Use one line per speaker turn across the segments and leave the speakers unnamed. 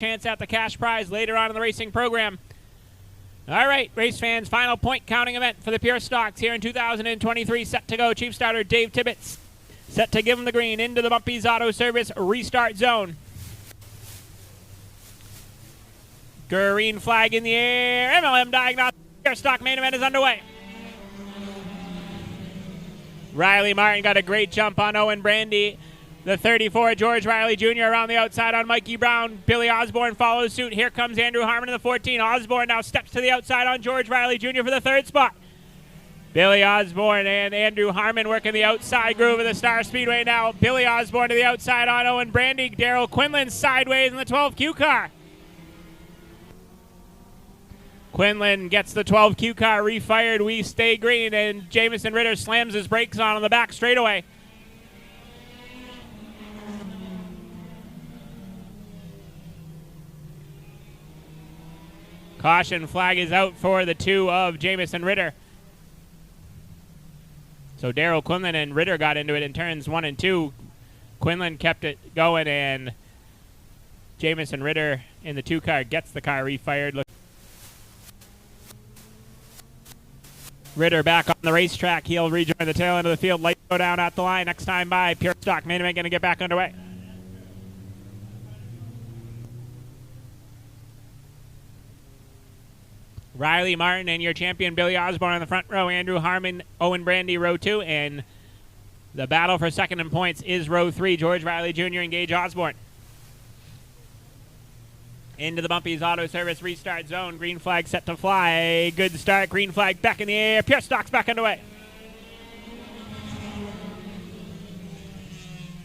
chance at the cash prize later on in the racing program. All right, race fans, final point counting event for the Pure Stocks here in 2023. Set to go. Chief starter Dave Tibbetts set to give him the green into the Bumpy's Auto Service restart zone. Green flag in the air. MLM Diagnostic Pure Stock main event is underway. Riley Martin got a great jump on Owen Brandy. The 34, George Riley Jr. around the outside on Mikey Brown. Billy Osborne follows suit. Here comes Andrew Harmon in the 14. Osborne now steps to the outside on George Riley Jr. for the third spot. Billy Osborne and Andrew Harmon working the outside groove of the Star Speedway now. Billy Osborne to the outside on Owen Brandy. Daryl Quinlan sideways in the 12Q car. Quinlan gets the 12Q car refired. We stay green, and Jamison Ritter slams his brakes on the back straightaway. Caution flag is out for the two of Jamison Ritter. So Daryl Quinlan and Ritter got into it in turns 1 and 2. Quinlan kept it going, and Jamison Ritter in the 2 car gets the car refired. Ritter back on the racetrack. He'll rejoin the tail end of the field. Lights go down at the line. Next time by. Pure Stock main event going to get back underway. Riley Martin and your champion Billy Osborne on the front row. Andrew Harmon, Owen Brandy, row 2. And the battle for second in points is row 3. George Riley Jr. and Gage Osborne. Into the Bumpy's Auto Service restart zone. Green flag set to fly. Good start. Green flag back in the air. Pure Stock's back underway.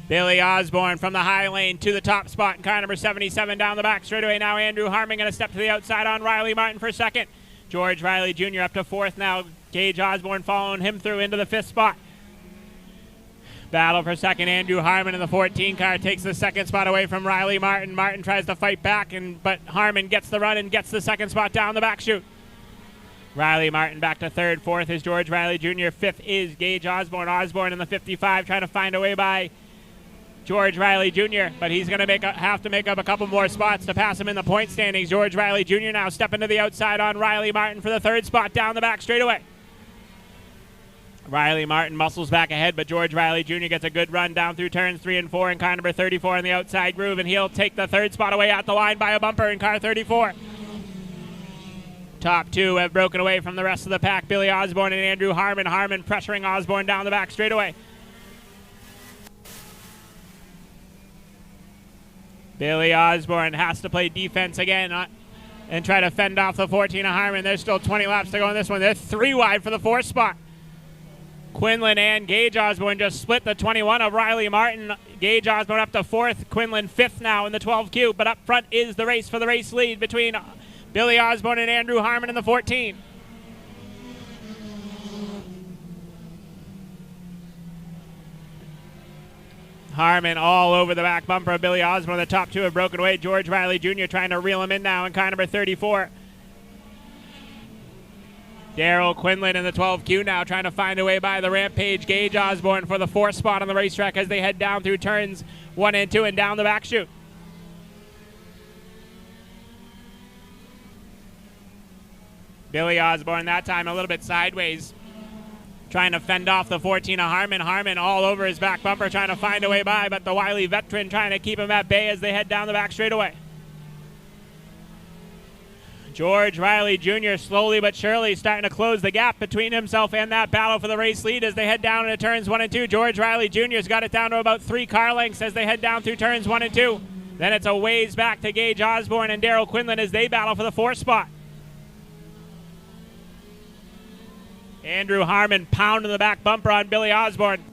Billy Osborne from the high lane to the top spot in car number 77 down the back straightaway. Now Andrew Harmon going to step to the outside on Riley Martin for second. George Riley Jr. up to fourth now. Gage Osborne following him through into the 5th spot. Battle for second. Andrew Harmon in the 14 car takes the second spot away from Riley Martin. Martin tries to fight back, but Harmon gets the run and gets the second spot down the back chute. Riley Martin back to third. Fourth is George Riley Jr. Fifth is Gage Osborne. Osborne in the 55 trying to find a way by George Riley Jr., but he's going to have to make up a couple more spots to pass him in the point standings. George Riley Jr. now stepping to the outside on Riley Martin for the third spot down the back straightaway. Riley Martin muscles back ahead, but George Riley Jr. gets a good run down through turns 3 and 4 in car number 34 in the outside groove, and he'll take the third spot away at the line by a bumper in car 34. Top 2 have broken away from the rest of the pack. Billy Osborne and Andrew Harmon. Harmon pressuring Osborne down the back straightaway. Billy Osborne has to play defense again and try to fend off the 14 of Harmon. There's still 20 laps to go in this one. They're 3 wide for the 4th spot. Quinlan and Gage Osborne just split the 21 of Riley Martin. Gage Osborne up to 4th. Quinlan 5th now in the 12Q. But up front is the race for the race lead between Billy Osborne and Andrew Harmon in the 14. Harmon all over the back bumper of Billy Osborne. The top 2 have broken away. George Riley Jr. trying to reel him in now in car number 34. Daryl Quinlan in the 12Q now trying to find a way by the Rampage Gage Osborne for the 4th spot on the racetrack as they head down through turns 1 and 2 and down the back chute. Billy Osborne that time a little bit sideways, trying to fend off the 14 of Harmon. Harmon all over his back bumper trying to find a way by, but the wily veteran trying to keep him at bay as they head down the back straightaway. George Riley Jr. slowly but surely starting to close the gap between himself and that battle for the race lead as they head down into turns 1 and 2. George Riley Jr.'s got it down to about 3 car lengths as they head down through turns 1 and 2. Then it's a ways back to Gage Osborne and Daryl Quinlan as they battle for the 4th spot. Andrew Harmon pounding the back bumper on Billy Osborne.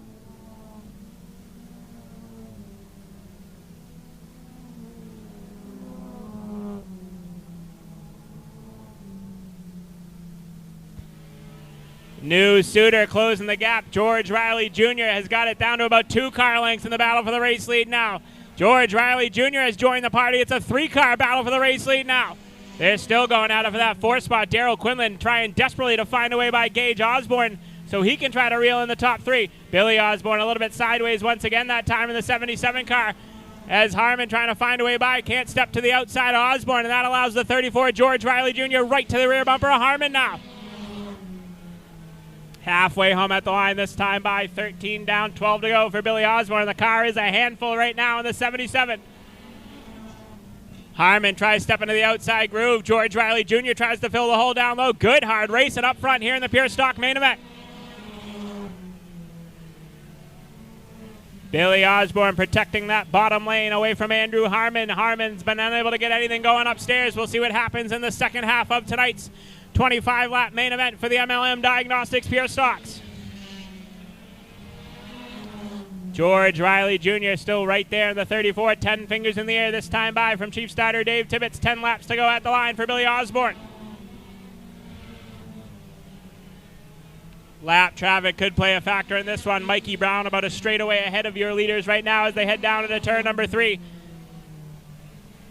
New Suitor closing the gap. George Riley Jr. has got it down to about 2 car lengths in the battle for the race lead now. George Riley Jr. has joined the party. It's a 3-car battle for the race lead now. They're still going at it for that 4th spot. Daryl Quinlan trying desperately to find a way by Gage Osborne so he can try to reel in the top 3. Billy Osborne a little bit sideways once again, that time in the 77 car. as Harmon trying to find a way by, can't step to the outside of Osborne, and that allows the 34 George Riley Jr. right to the rear bumper of Harmon now. Halfway home at the line this time by, 13 down, 12 to go for Billy Osborne. The car is a handful right now in the 77. Harmon tries stepping to the outside groove. George Riley Jr. tries to fill the hole down low. Good hard racing up front here in the pure stock main event. Billy Osborne protecting that bottom lane away from Andrew Harmon. Harmon's been unable to get anything going upstairs. We'll see what happens in the second half of tonight's 25-lap main event for the MLM Diagnostics Pure Stocks. George Riley Jr. still right there in the 34, 10 fingers in the air this time by from Chief starter Dave Tibbetts. 10 laps to go at the line for Billy Osborne. Lap traffic could play a factor in this one. Mikey Brown about a straightaway ahead of your leaders right now as they head down into turn number 3.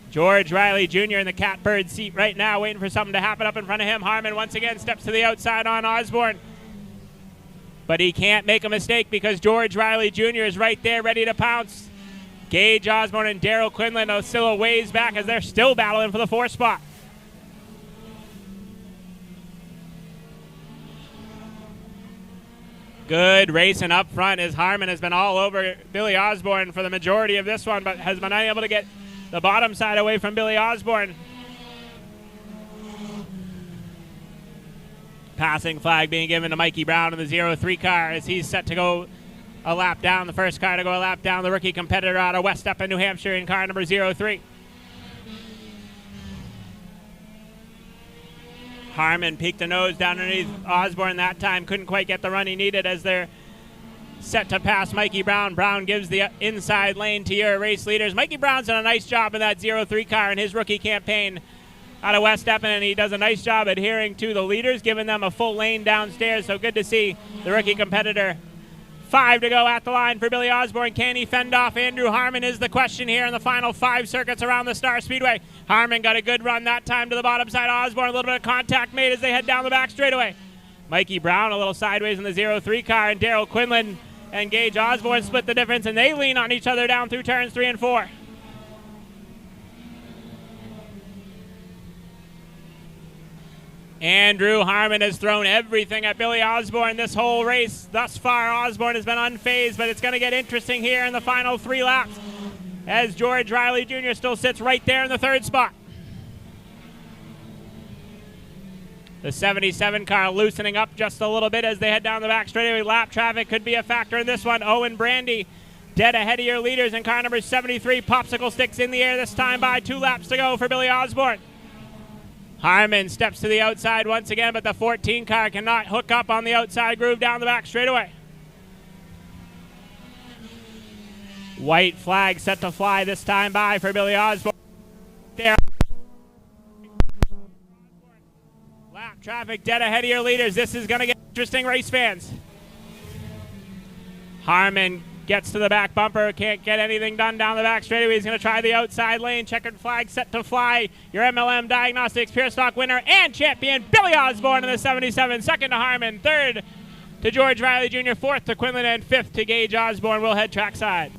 George Riley Jr. in the catbird seat right now, waiting for something to happen up in front of him. Harmon once again steps to the outside on Osborne. But he can't make a mistake because George Riley Jr. is right there ready to pounce. Gage Osborne and Daryl Quinlan are still a ways back as they're still battling for the 4th spot. Good racing up front as Harmon has been all over Billy Osborne for the majority of this one, but has been unable to get the bottom side away from Billy Osborne. Passing flag being given to Mikey Brown in the 03 car as he's set to go a lap down. The first car to go a lap down, the rookie competitor out of West Up in New Hampshire in car number 03. Harmon peeked the nose down underneath Osborne that time. Couldn't quite get the run he needed as they're set to pass Mikey Brown. Brown gives the inside lane to your race leaders. Mikey Brown's done a nice job in that 03 car in his rookie campaign out of West Eppin, and he does a nice job adhering to the leaders, giving them a full lane downstairs. So good to see the rookie competitor. 5 to go at the line for Billy Osborne. Can he fend off Andrew Harmon is the question here in the final 5 circuits around the Star Speedway. Harmon got a good run that time to the bottom side of Osborne. A little bit of contact made as they head down the back straightaway. Mikey Brown a little sideways in the 03 car, and Daryl Quinlan and Gage Osborne split the difference, and they lean on each other down through turns 3 and 4. Andrew Harmon has thrown everything at Billy Osborne this whole race. Thus far, Osborne has been unfazed, but it's going to get interesting here in the final 3 laps as George Riley Jr. still sits right there in the 3rd spot. The 77 car loosening up just a little bit as they head down the back straightaway. Lap traffic could be a factor in this one. Owen Brandy dead ahead of your leaders in car number 73. Popsicle sticks in the air this time by. 2 laps to go for Billy Osborne. Harmon steps to the outside once again, but the 14 car cannot hook up on the outside groove down the back straightaway. White flag set to fly this time by for Billy Osborne. There. Lap traffic dead ahead of your leaders. This is going to get interesting, race fans. Harmon gets to the back bumper, can't get anything done down the back straightaway. He's going to try the outside lane. Checkered flag set to fly. Your MLM Diagnostics Pure Stock winner and champion, Billy Osborne in the 77. 2nd to Harmon, 3rd to George Riley Jr., 4th to Quinlan, and 5th to Gage Osborne. We'll head trackside.